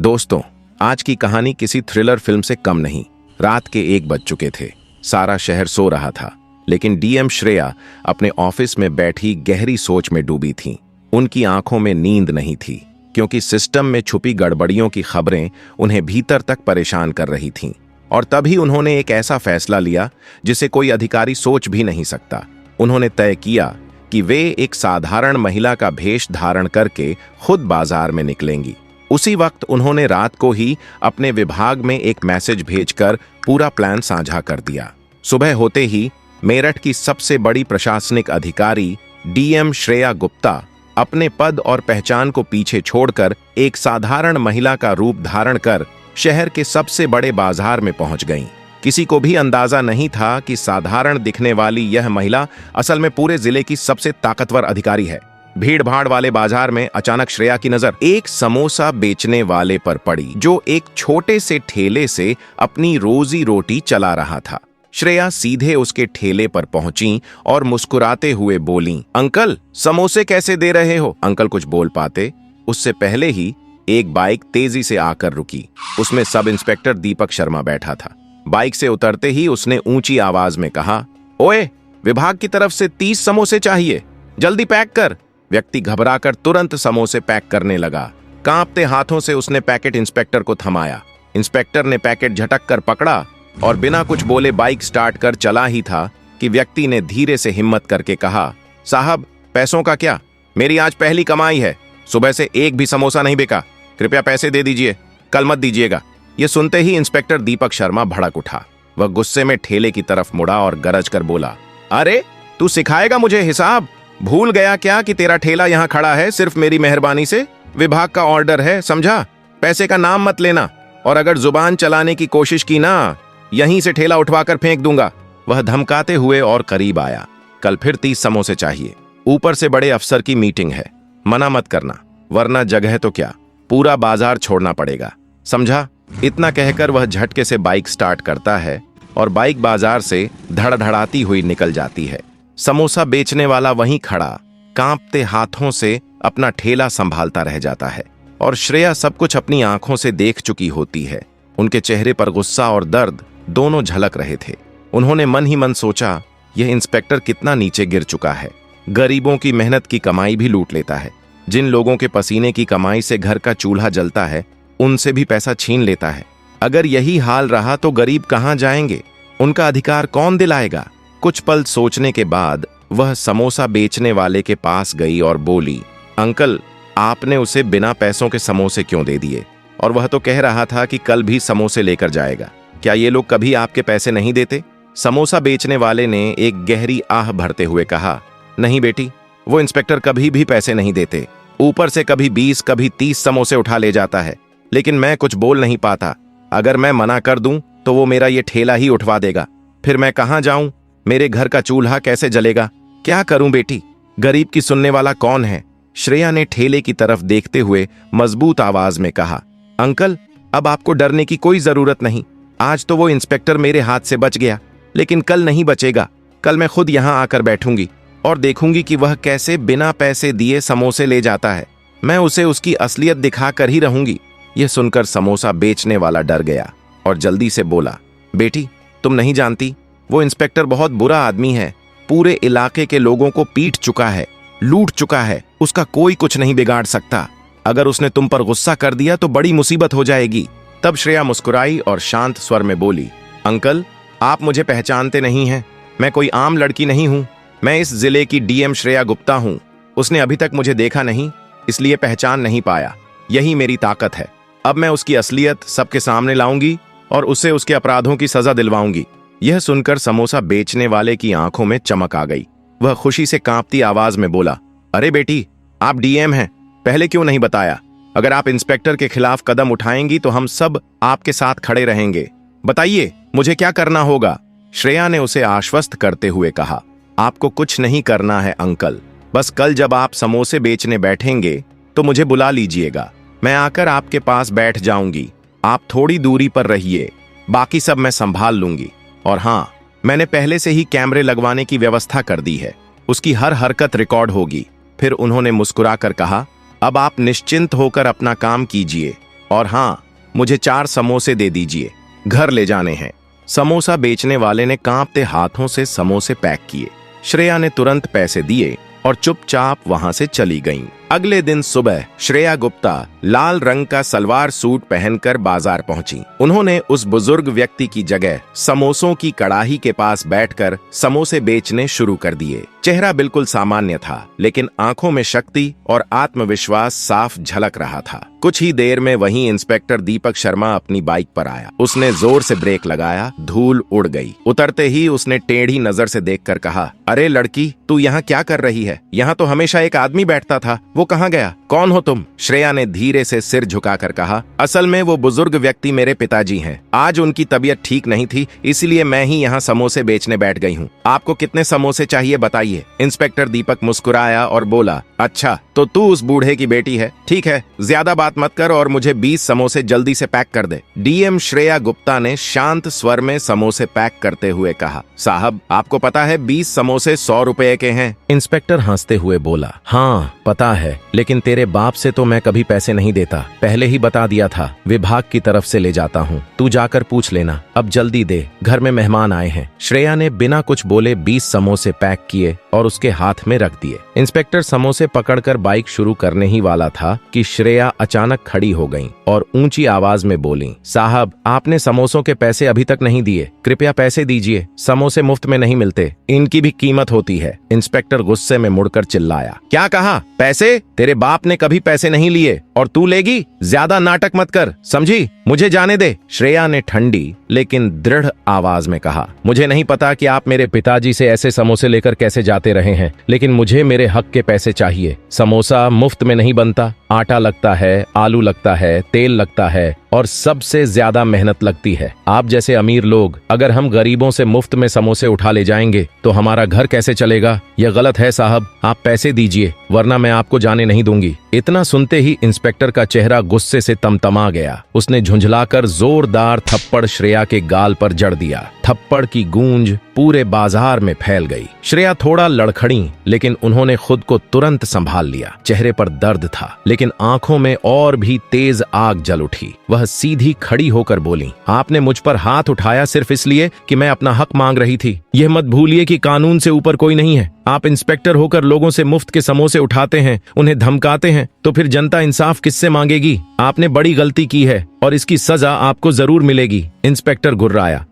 दोस्तों, आज की कहानी किसी थ्रिलर फिल्म से कम नहीं। रात के 1 बज चुके थे। सारा शहर सो रहा था, लेकिन डीएम श्रेया अपने ऑफिस में बैठी गहरी सोच में डूबी थीं। उनकी आंखों में नींद नहीं थी, क्योंकि सिस्टम में छुपी गड़बड़ियों की खबरें उन्हें भीतर तक परेशान कर रही थीं। और तभी उन्होंने एक ऐसा फैसला लिया जिसे कोई अधिकारी सोच भी नहीं सकता। उन्होंने तय किया कि वे एक साधारण महिला का भेष धारण करके खुद बाजार में निकलेंगी। उसी वक्त उन्होंने रात को ही अपने विभाग में एक मैसेज भेजकर पूरा प्लान साझा कर दिया। सुबह होते ही मेरठ की सबसे बड़ी प्रशासनिक अधिकारी डीएम श्रेया गुप्ता अपने पद और पहचान को पीछे छोड़कर एक साधारण महिला का रूप धारण कर शहर के सबसे बड़े बाजार में पहुंच गईं। किसी को भी अंदाजा नहीं था कि साधारण दिखने वाली यह महिला असल में पूरे जिले की सबसे ताकतवर अधिकारी है। भीड़ भाड़ वाले बाजार में अचानक श्रेया की नजर एक समोसा बेचने वाले पर पड़ी, जो एक छोटे से ठेले से अपनी रोजी रोटी चला रहा था। श्रेया सीधे उसके ठेले पर पहुंची और मुस्कुराते हुए बोली, अंकल, समोसे कैसे दे रहे हो? अंकल कुछ बोल पाते उससे पहले ही एक बाइक तेजी से आकर रुकी। उसमें सब इंस्पेक्टर दीपक शर्मा बैठा था। बाइक से उतरते ही उसने ऊंची आवाज में कहा, ओए, विभाग की तरफ से 30 समोसे चाहिए, जल्दी पैक कर। व्यक्ति घबराकर तुरंत समोसे पैक करने लगा। कांपते हाथों से उसने पैकेट इंस्पेक्टर को थमाया। इंस्पेक्टर ने पैकेट झटक कर पकड़ा और बिना कुछ बोले बाइक स्टार्ट कर चला ही था कि व्यक्ति ने धीरे से हिम्मत करके कहा, साहब, पैसों का क्या? मेरी आज पहली कमाई है। सुबह से एक भी समोसा नहीं बिका। कृपया पैसे दे दीजिए, कल मत दीजिएगा। ये सुनते ही इंस्पेक्टर दीपक शर्मा भड़क उठा। वह गुस्से में ठेले की तरफ मुड़ा और गरज कर बोला, अरे, तू सिखाएगा मुझे हिसाब? भूल गया क्या कि तेरा ठेला यहाँ खड़ा है सिर्फ मेरी मेहरबानी से? विभाग का ऑर्डर है, समझा? पैसे का नाम मत लेना, और अगर जुबान चलाने की कोशिश की ना, यहीं से ठेला उठवाकर फेंक दूंगा। वह धमकाते हुए और करीब आया। कल फिर 30 समोसे चाहिए। ऊपर से बड़े अफसर की मीटिंग है, मना मत करना, वरना जगह तो क्या, पूरा बाजार छोड़ना पड़ेगा, समझा? इतना कहकर वह झटके से बाइक स्टार्ट करता है और बाइक बाजार से धड़धड़ाती हुई निकल जाती है। समोसा बेचने वाला वहीं खड़ा कांपते हाथों से अपना ठेला संभालता रह जाता है। और श्रेया सब कुछ अपनी आंखों से देख चुकी होती है। उनके चेहरे पर गुस्सा और दर्द दोनों झलक रहे थे। उन्होंने मन ही मन सोचा, यह इंस्पेक्टर कितना नीचे गिर चुका है। गरीबों की मेहनत की कमाई भी लूट लेता है। जिन लोगों के पसीने की कमाई से घर का चूल्हा जलता है, उनसे भी पैसा छीन लेता है। अगर यही हाल रहा तो गरीब कहां जाएंगे? उनका अधिकार कौन दिलाएगा? कुछ पल सोचने के बाद वह समोसा बेचने वाले के पास गई और बोली, अंकल, आपने उसे बिना पैसों के समोसे क्यों दे दिए? और वह तो कह रहा था कि कल भी समोसे लेकर जाएगा। क्या ये लोग कभी आपके पैसे नहीं देते? समोसा बेचने वाले ने एक गहरी आह भरते हुए कहा, नहीं बेटी, वो इंस्पेक्टर कभी भी पैसे नहीं देते। ऊपर से कभी 20 कभी 30 समोसे उठा ले जाता है, लेकिन मैं कुछ बोल नहीं पाता। अगर मैं मना कर दूं तो वो मेरा ये ठेला ही उठवा देगा। फिर मैं कहां जाऊं? मेरे घर का चूल्हा कैसे जलेगा? क्या करूं बेटी? गरीब की सुनने वाला कौन है? श्रेया ने ठेले की तरफ देखते हुए मजबूत आवाज में कहा, अंकल, अब आपको डरने की कोई जरूरत नहीं। आज तो वो इंस्पेक्टर मेरे हाथ से बच गया, लेकिन कल नहीं बचेगा। कल मैं खुद यहां आकर बैठूंगी और देखूंगी कि वह कैसे बिना पैसे दिए समोसे ले जाता है। मैं उसे उसकी असलियत दिखाकर ही रहूंगी। यह सुनकर समोसा बेचने वाला डर गया और जल्दी से बोला, बेटी, तुम नहीं जानती, वो इंस्पेक्टर बहुत बुरा आदमी है। पूरे इलाके के लोगों को पीट चुका है, लूट चुका है। उसका कोई कुछ नहीं बिगाड़ सकता। अगर उसने तुम पर गुस्सा कर दिया तो बड़ी मुसीबत हो जाएगी। तब श्रेया मुस्कुराई और शांत स्वर में बोली, अंकल, आप मुझे पहचानते नहीं हैं। मैं कोई आम लड़की नहीं हूं। मैं इस जिले की डीएम श्रेया गुप्ता हूं। उसने अभी तक मुझे देखा नहीं, इसलिए पहचान नहीं पाया। यही मेरी ताकत है। अब मैं उसकी असलियत सबके सामने लाऊंगी और उसे उसके अपराधों की सजा दिलवाऊंगी। यह सुनकर समोसा बेचने वाले की आंखों में चमक आ गई। वह खुशी से कांपती आवाज में बोला, अरे बेटी, आप डीएम हैं, पहले क्यों नहीं बताया? अगर आप इंस्पेक्टर के खिलाफ कदम उठाएंगी तो हम सब आपके साथ खड़े रहेंगे। बताइए, मुझे क्या करना होगा? श्रेया ने उसे आश्वस्त करते हुए कहा, आपको कुछ नहीं करना है अंकल। बस कल जब आप समोसे बेचने बैठेंगे तो मुझे बुला लीजिएगा। मैं आकर आपके पास बैठ जाऊंगी। आप थोड़ी दूरी पर रहिए, बाकी सब मैं संभाल लूंगी। और हाँ, मैंने पहले से ही कैमरे लगवाने की व्यवस्था कर दी है। उसकी हर हरकत रिकॉर्ड होगी। फिर उन्होंने मुस्कुराकर कहा, अब आप निश्चिंत होकर अपना काम कीजिए। और हाँ, मुझे 4 समोसे दे दीजिए, घर ले जाने हैं। समोसा बेचने वाले ने कांपते हाथों से समोसे पैक किए। श्रेया ने तुरंत पैसे दिए और चुपचाप वहां से चली गईं। अगले दिन सुबह श्रेया गुप्ता लाल रंग का सलवार सूट पहनकर बाजार पहुंची। उन्होंने उस बुजुर्ग व्यक्ति की जगह समोसों की कड़ाही के पास बैठकर समोसे बेचने शुरू कर दिए। चेहरा बिल्कुल सामान्य था, लेकिन आंखों में शक्ति और आत्मविश्वास साफ झलक रहा था। कुछ ही देर में वहीं इंस्पेक्टर दीपक शर्मा अपनी बाइक पर आया। उसने जोर से ब्रेक लगाया, धूल उड़ गई। उतरते ही उसने टेढ़ी नजर से देखकर कहा, अरे लड़की, तू यहाँ क्या कर रही है? यहाँ तो हमेशा एक आदमी बैठता था, वो कहाँ गया? कौन हो तुम? श्रेया ने धीरे से सिर झुकाकर कहा, असल में वो बुजुर्ग व्यक्ति मेरे पिताजी हैं। आज उनकी तबीयत ठीक नहीं थी, इसलिए मैं ही यहाँ समोसे बेचने बैठ गई हूँ। आपको कितने समोसे चाहिए बताइए? इंस्पेक्टर दीपक मुस्कुराया और बोला, अच्छा तो तू उस बूढ़े की बेटी है? ठीक है, ज्यादा बात मत कर और मुझे 20 समोसे जल्दी से पैक कर दे। डीएम श्रेया गुप्ता ने शांत स्वर में समोसे पैक करते हुए कहा, साहब आपको पता है 20 समोसे 100 रुपए के हैं। इंस्पेक्टर हंसते हुए बोला, हाँ पता है, लेकिन तेरे बाप से तो मैं कभी पैसे नहीं देता, पहले ही बता दिया था, विभाग की तरफ से ले जाता हूँ, तू जाकर पूछ लेना। अब जल्दी दे, घर में मेहमान आए हैं। श्रेया ने बिना कुछ बोले 20 समोसे पैक किए और उसके हाथ में रख दिए। इंस्पेक्टर समोसे पकड़कर बाइक शुरू करने ही वाला था कि श्रेया अचानक खड़ी हो गईं और ऊंची आवाज में बोली, साहब आपने समोसों के पैसे अभी तक नहीं दिए, कृपया पैसे दीजिए, समोसे मुफ्त में नहीं मिलते, इनकी भी कीमत होती है। इंस्पेक्टर गुस्से में मुड़कर चिल्लाया, क्या कहा? पैसे? तेरे बाप ने कभी पैसे नहीं लिए और तू लेगी? ज्यादा नाटक मत कर, समझी? मुझे जाने दे। श्रेया ने ठंडी लेकिन दृढ़ आवाज में कहा, मुझे नहीं पता कि आप मेरे पिताजी से ऐसे समोसे लेकर कैसे जाते रहे हैं, लेकिन मुझे मेरे हक के पैसे चाहिए। समोसा मुफ्त में नहीं बनता, आटा लगता है, आलू लगता है, तेल लगता है और सबसे ज्यादा मेहनत लगती है। आप जैसे अमीर लोग अगर हम गरीबों से मुफ्त में समोसे उठा ले जाएंगे तो हमारा घर कैसे चलेगा? यह गलत है साहब, आप पैसे दीजिए वरना मैं आपको जाने नहीं दूंगी। इतना सुनते ही इंस्पेक्टर का चेहरा गुस्से से तमतमा गया। उसने झुंझलाकर जोरदार थप्पड़ श्रेया के गाल पर जड़ दिया। थप्पड़ की गूंज पूरे बाजार में फैल गई। श्रेया थोड़ा लड़खड़ी, लेकिन उन्होंने खुद को तुरंत संभाल लिया। चेहरे पर दर्द था, लेकिन आंखों में और भी तेज आग जल उठी। वह सीधी खड़ी होकर बोली, आपने मुझ पर हाथ उठाया सिर्फ इसलिए कि मैं अपना हक मांग रही थी। यह मत भूलिए कि कानून से ऊपर कोई नहीं है। आप इंस्पेक्टर होकर लोगों से मुफ्त के समोसे उठाते हैं, उन्हें धमकाते हैं, तो फिर जनता इंसाफ किससे मांगेगी? आपने बड़ी गलती की है और इसकी सजा आपको जरूर मिलेगी। इंस्पेक्टर गुर्राया,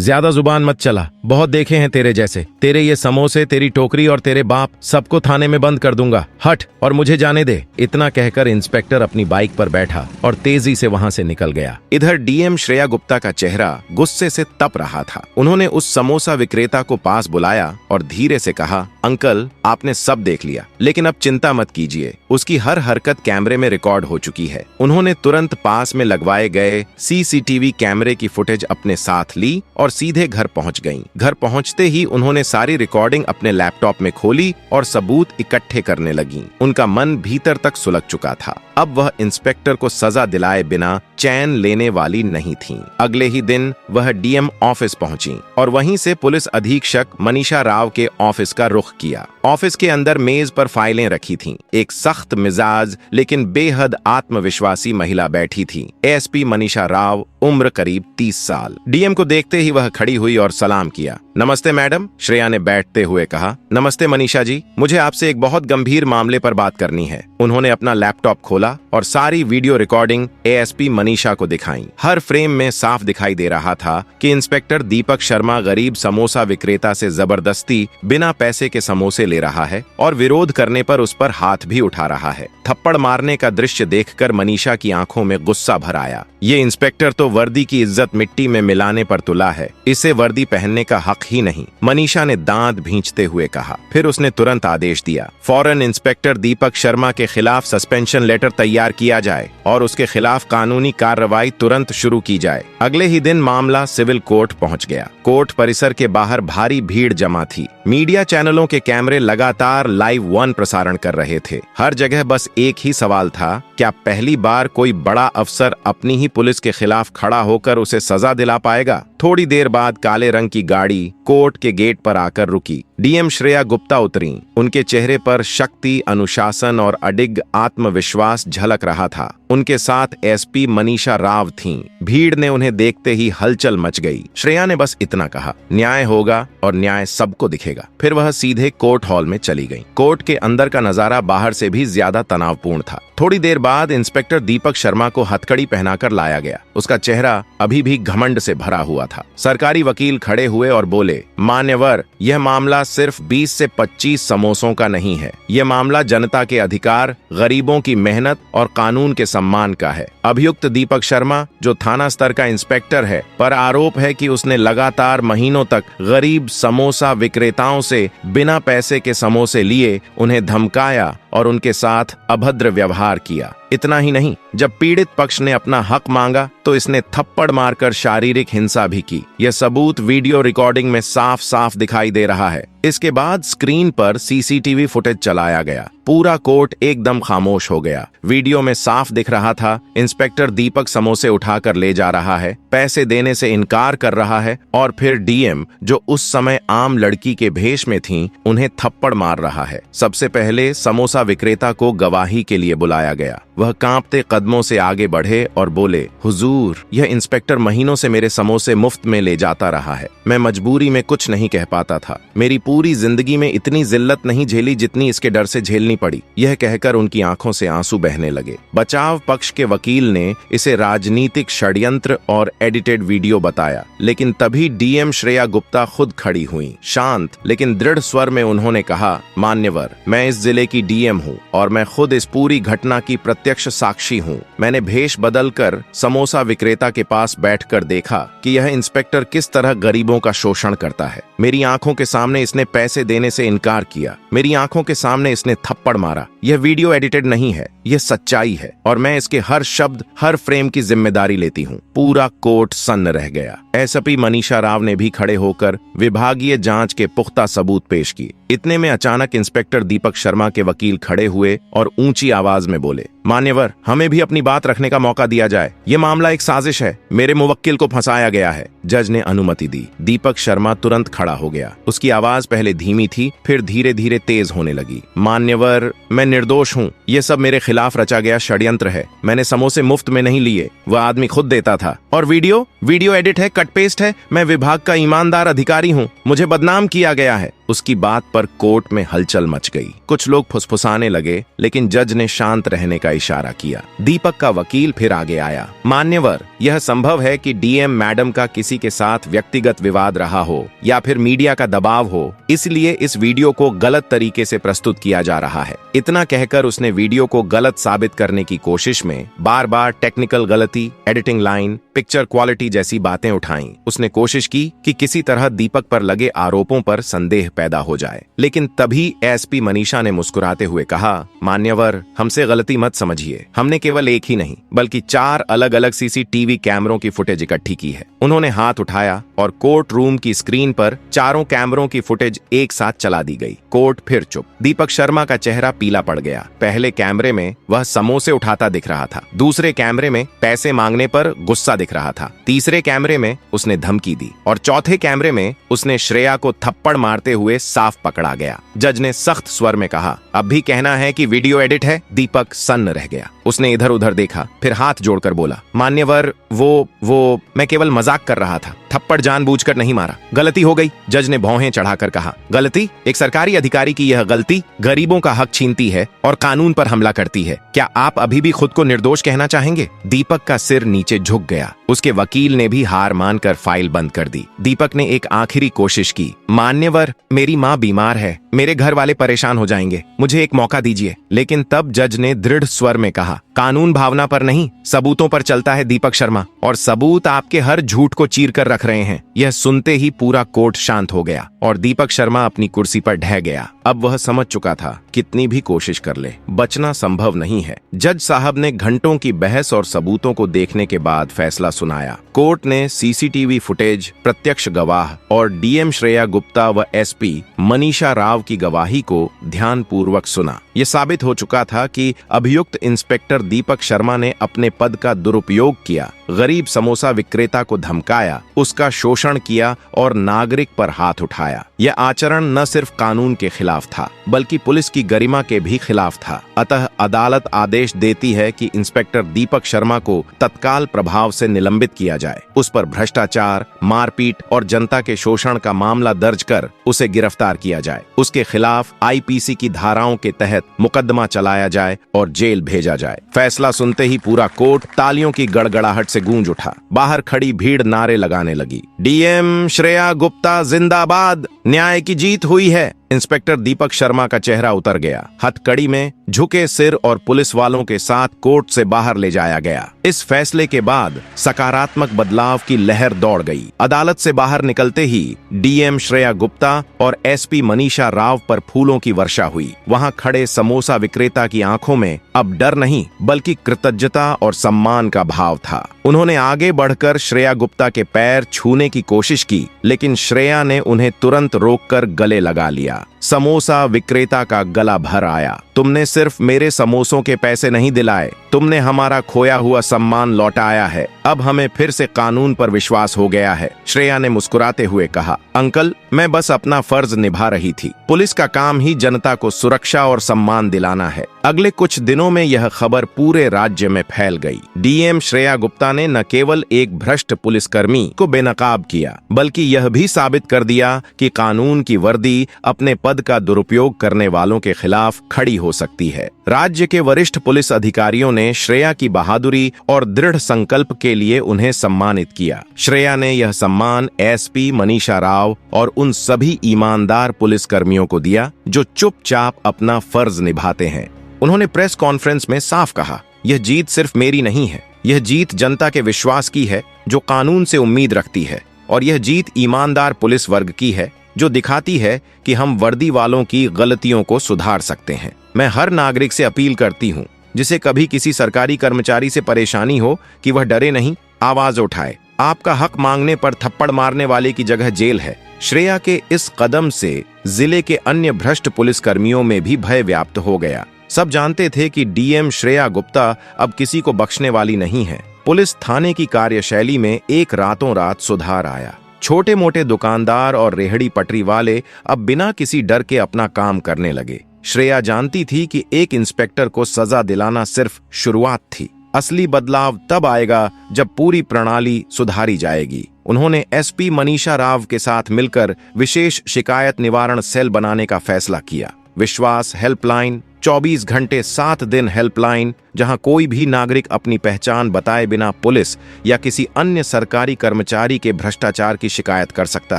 ज्यादा जुबान मत चला, बहुत देखे हैं तेरे जैसे। तेरे ये समोसे, तेरी टोकरी और तेरे बाप, सबको थाने में बंद कर दूंगा। हट और मुझे जाने दे। इतना कहकर इंस्पेक्टर अपनी बाइक पर बैठा और तेजी से वहां से निकल गया। इधर डीएम श्रेया गुप्ता का चेहरा गुस्से से तप रहा था। उन्होंने उस समोसा विक्रेता को पास बुलाया और धीरे से कहा, अंकल आपने सब देख लिया, लेकिन अब चिंता मत कीजिए, उसकी हर हरकत कैमरे में रिकॉर्ड हो चुकी है। उन्होंने तुरंत पास में लगवाए गए सीसीटीवी कैमरे की फुटेज अपने साथ ली और सीधे घर पहुंच गईं। घर पहुंचते ही उन्होंने सारी रिकॉर्डिंग अपने लैपटॉप में खोली और सबूत इकट्ठे करने लगीं। उनका मन भीतर तक सुलग चुका था। अब वह इंस्पेक्टर को सजा दिलाए बिना चैन लेने वाली नहीं थीं। अगले ही दिन वह डीएम ऑफिस पहुंची और वहीं से पुलिस अधीक्षक मनीषा राव के ऑफिस का रुख किया। ऑफिस के अंदर मेज पर फाइलें रखी थीं। एक सख्त मिजाज लेकिन बेहद आत्मविश्वासी महिला बैठी थी। एएसपी मनीषा राव, उम्र करीब 30 साल। डीएम को देखते ही वह खड़ी हुई और सलाम किया। नमस्ते मैडम, श्रेया ने बैठते हुए कहा। नमस्ते मनीषा जी, मुझे आपसे एक बहुत गंभीर मामले पर बात करनी है। उन्होंने अपना लैपटॉप खोला और सारी वीडियो रिकॉर्डिंग एएसपी मनीषा को दिखाई। हर फ्रेम में साफ दिखाई दे रहा था कि इंस्पेक्टर दीपक शर्मा गरीब समोसा विक्रेता से जबरदस्ती बिना पैसे के समोसे ले रहा है और विरोध करने पर उस पर हाथ भी उठा रहा है। थप्पड़ मारने का दृश्य देखकर मनीषा की आंखों में गुस्सा भर आया। ये इंस्पेक्टर तो वर्दी की इज्जत मिट्टी में मिलाने पर तुला है, इसे वर्दी पहनने का हक ही नहीं, मनीषा ने दांत भींचते हुए कहा। फिर उसने तुरंत आदेश दिया, फौरन इंस्पेक्टर दीपक शर्मा के खिलाफ सस्पेंशन लेटर तैयार किया जाए और उसके खिलाफ कानूनी कार्रवाई तुरंत शुरू की जाए। अगले ही दिन मामला सिविल कोर्ट पहुंच गया। कोर्ट परिसर के बाहर भारी भीड़ जमा थी। मीडिया चैनलों के कैमरे लगातार लाइव वन प्रसारण कर रहे थे। हर जगह बस एक ही सवाल था, क्या पहली बार कोई बड़ा अफसर अपनी ही पुलिस के खिलाफ खड़ा होकर उसे सजा दिला पाएगा? थोड़ी देर बाद काले रंग की गाड़ी कोर्ट के गेट पर आकर रुकी। डीएम श्रेया गुप्ता उतरी। उनके चेहरे पर शक्ति, अनुशासन और अडिग आत्मविश्वास झलक रहा था। उनके साथ एसपी मनीषा राव थीं। भीड़ ने उन्हें देखते ही हलचल मच गई। श्रेया ने बस इतना कहा, न्याय होगा और न्याय सबको दिखेगा। फिर वह सीधे कोर्ट हॉल में चली गई। कोर्ट के अंदर का नजारा बाहर से भी ज्यादा तनावपूर्ण था। थोड़ी देर बाद इंस्पेक्टर दीपक शर्मा को हथकड़ी पहनाकर लाया गया। उसका चेहरा अभी भी घमंड से भरा हुआ था। सरकारी वकील खड़े हुए और बोले, मान्यवर, यह मामला सिर्फ 20 से 25 समोसों का नहीं है। यह मामला जनता के अधिकार, गरीबों की मेहनत और कानून के सम्मान का है। अभियुक्त दीपक शर्मा, जो थाना स्तर का इंस्पेक्टर है, पर आरोप है कि उसने लगातार महीनों तक गरीब समोसा विक्रेताओं से बिना पैसे के समोसे लिए, उन्हें धमकाया और उनके साथ अभद्र व्यवहार किया। इतना ही नहीं, जब पीड़ित पक्ष ने अपना हक मांगा तो इसने थप्पड़ मारकर शारीरिक हिंसा भी की। यह सबूत वीडियो रिकॉर्डिंग में साफ साफ दिखाई दे रहा है। इसके बाद स्क्रीन पर सीसीटीवी फुटेज चलाया गया। पूरा कोर्ट एकदम खामोश हो गया। वीडियो में साफ दिख रहा था, इंस्पेक्टर दीपक समोसे उठाकर ले जा रहा है, पैसे देने से इनकार कर रहा है और फिर डीएम, जो उस समय आम लड़की के भेष में थीं, उन्हें थप्पड़ मार रहा है। सबसे पहले समोसा विक्रेता को गवाही के लिए बुलाया गया। वह कांपते कदमों से आगे बढ़े और बोले, हुजूर, यह इंस्पेक्टर महीनों से मेरे समोसे मुफ्त में ले जाता रहा है। मैं मजबूरी में कुछ नहीं कह पाता था। मेरी पूरी जिंदगी में इतनी जिल्लत नहीं झेली जितनी इसके डर से झेलनी पड़ी। यह कहकर उनकी आंखों से आंसू बहने लगे। बचाव पक्ष के वकील ने इसे राजनीतिक षड्यंत्र और एडिटेड वीडियो बताया, लेकिन तभी डीएम श्रेया गुप्ता खुद खड़ी हुई। शांत लेकिन दृढ़ स्वर में उन्होंने कहा, मान्यवर, मैं इस जिले की डीएम हूँ और मैं खुद इस पूरी घटना की प्रत्यक्ष साक्षी हूँ। मैंने भेष बदलकर समोसा विक्रेता के पास बैठकर देखा कि यह इंस्पेक्टर किस तरह गरीबों का शोषण करता है। मेरी आंखों के सामने इसने पैसे देने से इनकार किया। मेरी आंखों के सामने इसने थप्पड़ मारा। यह वीडियो एडिटेड नहीं है, यह सच्चाई है और मैं इसके हर शब्द, हर फ्रेम की जिम्मेदारी लेती हूँ। पूरा कोर्ट सन्न रह गया। एसपी मनीषा राव ने भी खड़े होकर विभागीय जांच के पुख्ता सबूत पेश किए। इतने में अचानक इंस्पेक्टर दीपक शर्मा के वकील खड़े हुए और ऊंची आवाज में बोले, मान्यवर, हमें भी अपनी बात रखने का मौका दिया जाए। ये मामला एक साजिश है। मेरे मुवक्किल को फंसाया गया है। जज ने अनुमति दी। दीपक शर्मा तुरंत खड़ा हो गया। उसकी आवाज पहले धीमी थी, फिर धीरे धीरे तेज होने लगी। मान्यवर, मैं निर्दोष हूँ। ये सब मेरे खिलाफ रचा गया षड्यंत्र है। मैंने समोसे मुफ्त में नहीं लिए, वह आदमी खुद देता था। और वीडियो एडिट है, कट पेस्ट है। मैं विभाग का ईमानदार अधिकारी हूँ। मुझे बदनाम किया गया है। उसकी बात पर कोर्ट में हलचल मच गई। कुछ लोग फुसफुसाने लगे, लेकिन जज ने शांत रहने का इशारा किया। दीपक का वकील फिर आगे आया। मान्यवर, यह संभव है कि डीएम मैडम का किसी के साथ व्यक्तिगत विवाद रहा हो या फिर मीडिया का दबाव हो, इसलिए इस वीडियो को गलत तरीके से प्रस्तुत किया जा रहा है। इतना कहकर उसने वीडियो को गलत साबित करने की कोशिश में बार बार टेक्निकल गलती, एडिटिंग लाइन, पिक्चर क्वालिटी जैसी बातें उठाई। उसने कोशिश की कि किसी तरह दीपक पर लगे आरोपों पर संदेह पैदा हो जाए। लेकिन तभी एसपी मनीषा ने मुस्कुराते हुए कहा, मान्यवर, हमसे गलती मत समझिए। हमने केवल एक ही नहीं बल्कि 4 अलग अलग सीसीटीवी कैमरों की फुटेज इकट्ठी की है। उन्होंने हाथ उठाया और कोर्ट रूम की स्क्रीन पर चारों कैमरों की फुटेज एक साथ चला दी गई। कोर्ट फिर चुप। दीपक शर्मा का चेहरा पीला पड़ गया। पहले कैमरे में वह समोसे उठाता दिख रहा था। दूसरे कैमरे में पैसे मांगने पर गुस्सा दिख रहा था। तीसरे कैमरे में उसने धमकी दी और चौथे कैमरे में उसने श्रेया को थप्पड़ मारते हुए साफ पकड़ा गया। जज ने सख्त स्वर में कहा, अब भी कहना है कि वीडियो एडिट है? दीपक सन्न रह गया। उसने इधर उधर देखा, फिर हाथ जोड़कर बोला, मान्यवर, वो मैं केवल मजाक कर रहा था। थप्पड़ जानबूझकर नहीं मारा। गलती हो गई। जज ने भौहें चढ़ाकर कहा, गलती? एक सरकारी अधिकारी की यह गलती गरीबों का हक छीनती है और कानून पर हमला करती है। क्या आप अभी भी खुद को निर्दोष कहना चाहेंगे? दीपक का सिर नीचे झुक गया। उसके वकील ने भी हार मानकर फाइल बंद कर दी। दीपक ने एक आखिरी कोशिश की, मान्यवर, मेरी माँ बीमार है। मेरे घर वाले परेशान हो जाएंगे। मुझे एक मौका दीजिए। लेकिन तब जज ने दृढ़ स्वर में कहा, कानून भावना पर नहीं, सबूतों पर चलता है दीपक शर्मा, और सबूत आपके हर झूठ को चीर कर रख रहे हैं। यह सुनते ही पूरा कोर्ट शांत हो गया और दीपक शर्मा अपनी कुर्सी पर ढह गया। अब वह समझ चुका था कितनी भी कोशिश कर ले, बचना संभव नहीं है। जज साहब ने घंटों की बहस और सबूतों को देखने के बाद फैसला सुनाया। कोर्ट ने सीसीटीवी फुटेज, प्रत्यक्ष गवाह और डीएम श्रेया गुप्ता व एसपी मनीषा राव की गवाही को ध्यानपूर्वक सुना। यह साबित हो चुका था कि अभियुक्त इंस्पेक्टर दीपक शर्मा ने अपने पद का दुरुपयोग किया, गरीब समोसा विक्रेता को धमकाया, उसका शोषण किया और नागरिक पर हाथ उठाया। यह आचरण न सिर्फ कानून के खिलाफ था बल्कि पुलिस की गरिमा के भी खिलाफ था। अतः अदालत आदेश देती है कि इंस्पेक्टर दीपक शर्मा को तत्काल प्रभाव से निलंबित किया जाए, उस पर भ्रष्टाचार, मारपीट और जनता के शोषण का मामला दर्ज कर उसे गिरफ्तार किया जाए, उसके खिलाफ आईपीसी की धाराओं के तहत मुकदमा चलाया जाए और जेल भेजा जाए। फैसला सुनते ही पूरा कोर्ट तालियों की गड़गड़ाहट से गूंज उठा। बाहर खड़ी भीड़ नारे लगाने लगी, डीएम श्रेया गुप्ता जिंदाबाद, न्याय की जीत हुई है। इंस्पेक्टर दीपक शर्मा का चेहरा उतर गया, हथकड़ी में झुके सिर और पुलिस वालों के साथ कोर्ट से बाहर ले जाया गया। इस फैसले के बाद सकारात्मक बदलाव की लहर दौड़ गई। अदालत से बाहर निकलते ही डीएम श्रेया गुप्ता और एसपी मनीषा राव पर फूलों की वर्षा हुई। वहां खड़े समोसा विक्रेता की आंखों में अब डर नहीं बल्कि कृतज्ञता और सम्मान का भाव था। उन्होंने आगे बढ़कर श्रेया गुप्ता के पैर छूने की कोशिश की, लेकिन श्रेया ने उन्हें तुरंत रोककर गले लगा लिया। समोसा विक्रेता का गला भर आया, तुमने सिर्फ मेरे समोसों के पैसे नहीं दिलाए, तुमने हमारा खोया हुआ सम्मान लौटाया है। अब हमें फिर से कानून पर विश्वास हो गया है। श्रेया ने मुस्कुराते हुए कहा, अंकल, मैं बस अपना फर्ज निभा रही थी। पुलिस का काम ही जनता को सुरक्षा और सम्मान दिलाना है। अगले कुछ दिनों में यह खबर पूरे राज्य में फैल गई। डीएम श्रेया गुप्ता ने न केवल एक भ्रष्ट पुलिसकर्मी को बेनकाब किया, बल्कि यह भी साबित कर दिया कि कानून की वर्दी अपने पद का दुरुपयोग करने वालों के खिलाफ खड़ी हो सकती है। राज्य के वरिष्ठ पुलिस अधिकारियों ने श्रेया की बहादुरी और दृढ़ संकल्प के लिए उन्हें सम्मानित किया। श्रेया ने यह सम्मान एसपी मनीषा राव और उन सभी ईमानदार पुलिसकर्मियों को दिया जो चुपचाप अपना फर्ज निभाते हैं। उन्होंने प्रेस कॉन्फ्रेंस में साफ कहा, यह जीत सिर्फ मेरी नहीं है, यह जीत जनता के विश्वास की है जो कानून से उम्मीद रखती है, और यह जीत ईमानदार पुलिस वर्ग की है जो दिखाती है कि हम वर्दी वालों की गलतियों को सुधार सकते हैं। मैं हर नागरिक से अपील करती हूँ, जिसे कभी किसी सरकारी कर्मचारी से परेशानी हो, कि वह डरे नहीं, आवाज उठाए। आपका हक मांगने पर थप्पड़ मारने वाले की जगह जेल है। श्रेया के इस कदम से जिले के अन्य भ्रष्ट पुलिसकर्मियों में भी भय व्याप्त हो गया। सब जानते थे कि डीएम श्रेया गुप्ता अब किसी को बख्शने वाली नहीं है। पुलिस थाने की कार्यशैली में एक रातों रात सुधार आया। छोटे मोटे दुकानदार और रेहड़ी पटरी वाले अब बिना किसी डर के अपना काम करने लगे। श्रेया जानती थी कि एक इंस्पेक्टर को सजा दिलाना सिर्फ शुरुआत थी। असली बदलाव तब आएगा जब पूरी प्रणाली सुधारी जाएगी। उन्होंने एसपी मनीषा राव के साथ मिलकर विशेष शिकायत निवारण सेल बनाने का फैसला किया। विश्वास हेल्पलाइन, 24 घंटे 7 दिन हेल्पलाइन, जहां कोई भी नागरिक अपनी पहचान बताए बिना पुलिस या किसी अन्य सरकारी कर्मचारी के भ्रष्टाचार की शिकायत कर सकता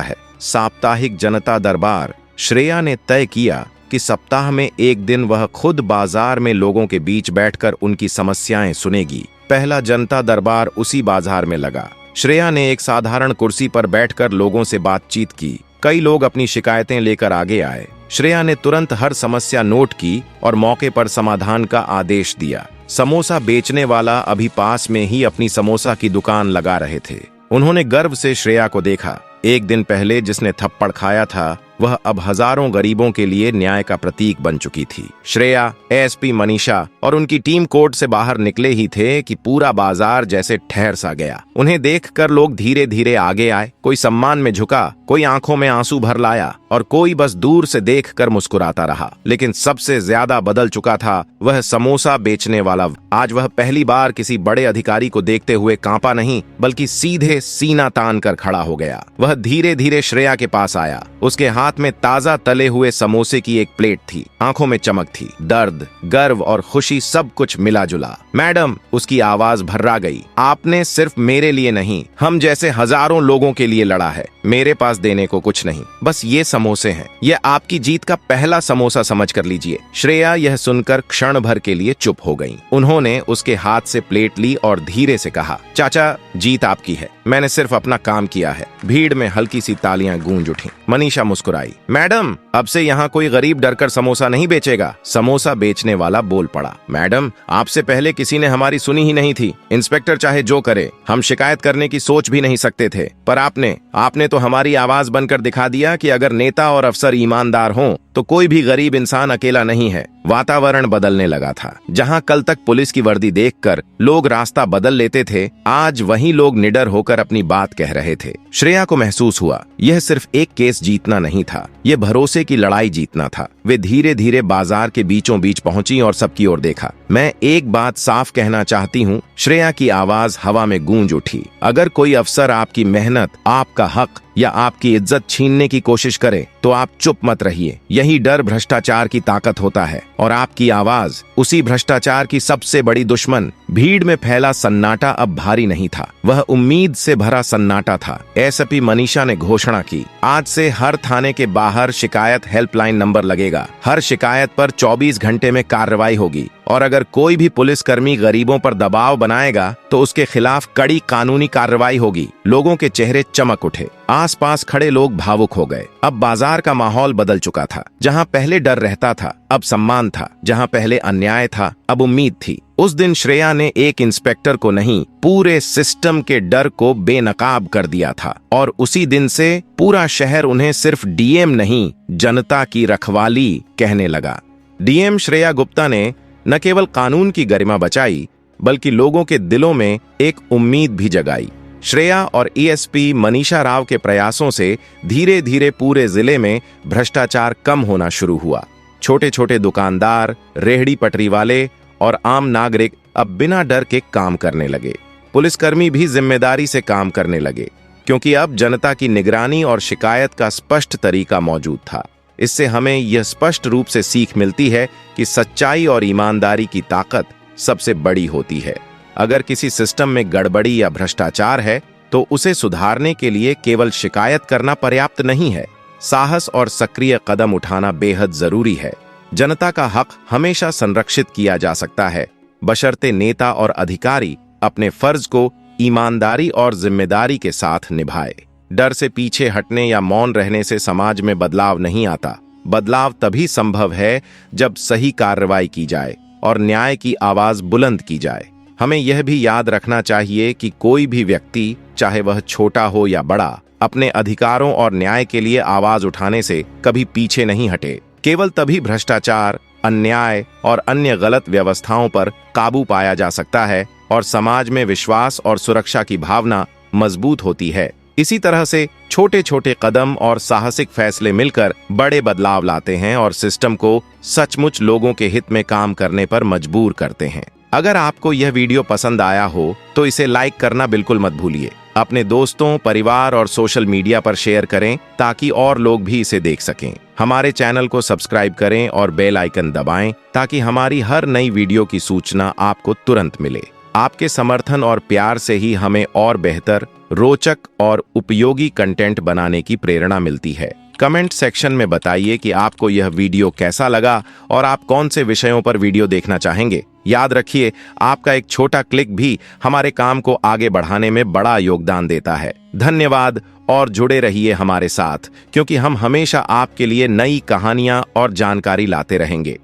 है। साप्ताहिक जनता दरबार, श्रेया ने तय किया कि सप्ताह में एक दिन वह खुद बाजार में लोगों के बीच बैठकर उनकी समस्याएं सुनेगी। पहला जनता दरबार उसी बाजार में लगा। श्रेया ने एक साधारण कुर्सी पर बैठकर लोगों से बातचीत की। कई लोग अपनी शिकायतें लेकर आगे आए। श्रेया ने तुरंत हर समस्या नोट की और मौके पर समाधान का आदेश दिया। समोसा बेचने वाला अभी पास में ही अपनी समोसा की दुकान लगा रहे थे। उन्होंने गर्व से श्रेया को देखा। एक दिन पहले जिसने थप्पड़ खाया था, वह अब हजारों गरीबों के लिए न्याय का प्रतीक बन चुकी थी। श्रेया, एसपी मनीषा और उनकी टीम कोर्ट से बाहर निकले ही थे कि पूरा बाजार जैसे ठहर सा गया। उन्हें देखकर लोग धीरे धीरे आगे आए। कोई सम्मान में झुका, कोई आंखों में आंसू भर लाया और कोई बस दूर से देखकर मुस्कुराता रहा। लेकिन सबसे ज्यादा बदल चुका था वह समोसा बेचने वाला। आज वह पहली बार किसी बड़े अधिकारी को देखते हुए कांपा नहीं, बल्कि सीधे सीना तान कर खड़ा हो गया। वह धीरे धीरे श्रेया के पास आया। उसके हाथ में ताजा तले हुए समोसे की एक प्लेट थी। आंखों में चमक थी। दर्द, गर्व और खुशी सब कुछ मिला जुला। मैडम, उसकी आवाज भर्रा गई, आपने सिर्फ मेरे लिए नहीं, हम जैसे हजारों लोगों के लिए लड़ा है। मेरे पास देने को कुछ नहीं, बस ये समोसे हैं। यह आपकी जीत का पहला समोसा समझ कर लीजिए। श्रेया यह सुनकर क्षण भर के लिए चुप हो गई। उन्होंने उसके हाथ से प्लेट ली और धीरे से कहा, चाचा, जीत आपकी है, मैंने सिर्फ अपना काम किया है। भीड़ में हल्की सी तालियां गूंज उठी। मनीषा मुस्कुराई, मैडम, अब से यहाँ कोई गरीब डरकर समोसा नहीं बेचेगा। समोसा बेचने वाला बोल पड़ा, मैडम आपसे पहले किसी ने हमारी सुनी ही नहीं थी। इंस्पेक्टर चाहे जो करे, हम शिकायत करने की सोच भी नहीं सकते थे, पर आपने तो हमारी आवाज बनकर दिखा दिया कि अगर नेता और अफसर ईमानदार हों तो कोई भी गरीब इंसान अकेला नहीं है। वातावरण बदलने लगा था। जहां कल तक पुलिस की वर्दी देखकर लोग रास्ता बदल लेते थे, आज वही लोग निडर होकर अपनी बात कह रहे थे। श्रेया को महसूस हुआ यह सिर्फ एक केस जीतना नहीं था, यह भरोसे की लड़ाई जीतना था। वे धीरे धीरे बाजार के बीचों बीच पहुंची और सबकी ओर देखा। मैं एक बात साफ कहना चाहती हूँ, श्रेया की आवाज हवा में गूंज उठी। अगर कोई अफसर आपकी मेहनत, आपका हक या आपकी इज्जत छीनने की कोशिश करे तो आप चुप मत रहिए। यही डर भ्रष्टाचार की ताकत होता है और आपकी आवाज उसी भ्रष्टाचार की सबसे बड़ी दुश्मन। भीड़ में फैला सन्नाटा अब भारी नहीं था, वह उम्मीद से भरा सन्नाटा था। एसपी मनीषा ने घोषणा की, आज से हर थाने के बाहर शिकायत हेल्पलाइन नंबर लगेगा। हर शिकायत पर 24 घंटे में कार्रवाई होगी और अगर कोई भी पुलिसकर्मी गरीबों पर दबाव बनाएगा तो उसके खिलाफ कड़ी कानूनी कार्रवाई होगी। लोगों के चेहरे चमक उठे, आसपास खड़े लोग भावुक हो गए। अब बाजार का माहौल बदल चुका था। जहां पहले डर रहता था अब सम्मान था, जहां पहले अन्याय था अब उम्मीद थी। उस दिन श्रेया ने एक इंस्पेक्टर को नहीं, पूरे सिस्टम के डर को बेनकाब कर दिया था और उसी दिन से पूरा शहर उन्हें सिर्फ डीएम नहीं, जनता की रखवाली कहने लगा। डीएम श्रेया गुप्ता ने न केवल कानून की गरिमा बचाई बल्कि लोगों के दिलों में एक उम्मीद भी जगाई। श्रेया और एएसपी मनीषा राव के प्रयासों से धीरे धीरे पूरे जिले में भ्रष्टाचार कम होना शुरू हुआ। छोटे छोटे दुकानदार, रेहड़ी पटरी वाले और आम नागरिक अब बिना डर के काम करने लगे। पुलिसकर्मी भी जिम्मेदारी से काम करने लगे क्योंकि अब जनता की निगरानी और शिकायत का स्पष्ट तरीका मौजूद था। इससे हमें यह स्पष्ट रूप से सीख मिलती है कि सच्चाई और ईमानदारी की ताकत सबसे बड़ी होती है। अगर किसी सिस्टम में गड़बड़ी या भ्रष्टाचार है तो उसे सुधारने के लिए केवल शिकायत करना पर्याप्त नहीं है, साहस और सक्रिय कदम उठाना बेहद जरूरी है। जनता का हक हमेशा संरक्षित किया जा सकता है, बशर्ते नेता और अधिकारी अपने फर्ज को ईमानदारी और जिम्मेदारी के साथ निभाए। डर से पीछे हटने या मौन रहने से समाज में बदलाव नहीं आता। बदलाव तभी संभव है जब सही कार्रवाई की जाए और न्याय की आवाज बुलंद की जाए। हमें यह भी याद रखना चाहिए कि कोई भी व्यक्ति, चाहे वह छोटा हो या बड़ा, अपने अधिकारों और न्याय के लिए आवाज उठाने से कभी पीछे नहीं हटे। केवल तभी भ्रष्टाचार, अन्याय और अन्य गलत व्यवस्थाओं पर काबू पाया जा सकता है और समाज में विश्वास और सुरक्षा की भावना मजबूत होती है। इसी तरह से छोटे छोटे कदम और साहसिक फैसले मिलकर बड़े बदलाव लाते हैं और सिस्टम को सचमुच लोगों के हित में काम करने पर मजबूर करते हैं। अगर आपको यह वीडियो पसंद आया हो तो इसे लाइक करना बिल्कुल मत भूलिए। अपने दोस्तों, परिवार और सोशल मीडिया पर शेयर करें ताकि और लोग भी इसे देख सकें। हमारे चैनल को सब्सक्राइब करें और बेल आइकन दबाएं ताकि हमारी हर नई वीडियो की सूचना आपको तुरंत मिले। आपके समर्थन और प्यार से ही हमें और बेहतर, रोचक और उपयोगी कंटेंट बनाने की प्रेरणा मिलती है। कमेंट सेक्शन में बताइए कि आपको यह वीडियो कैसा लगा और आप कौन से विषयों पर वीडियो देखना चाहेंगे। याद रखिए, आपका एक छोटा क्लिक भी हमारे काम को आगे बढ़ाने में बड़ा योगदान देता है। धन्यवाद और जुड़े रहिए हमारे साथ, क्योंकि हम हमेशा आपके लिए नई कहानियां और जानकारी लाते रहेंगे।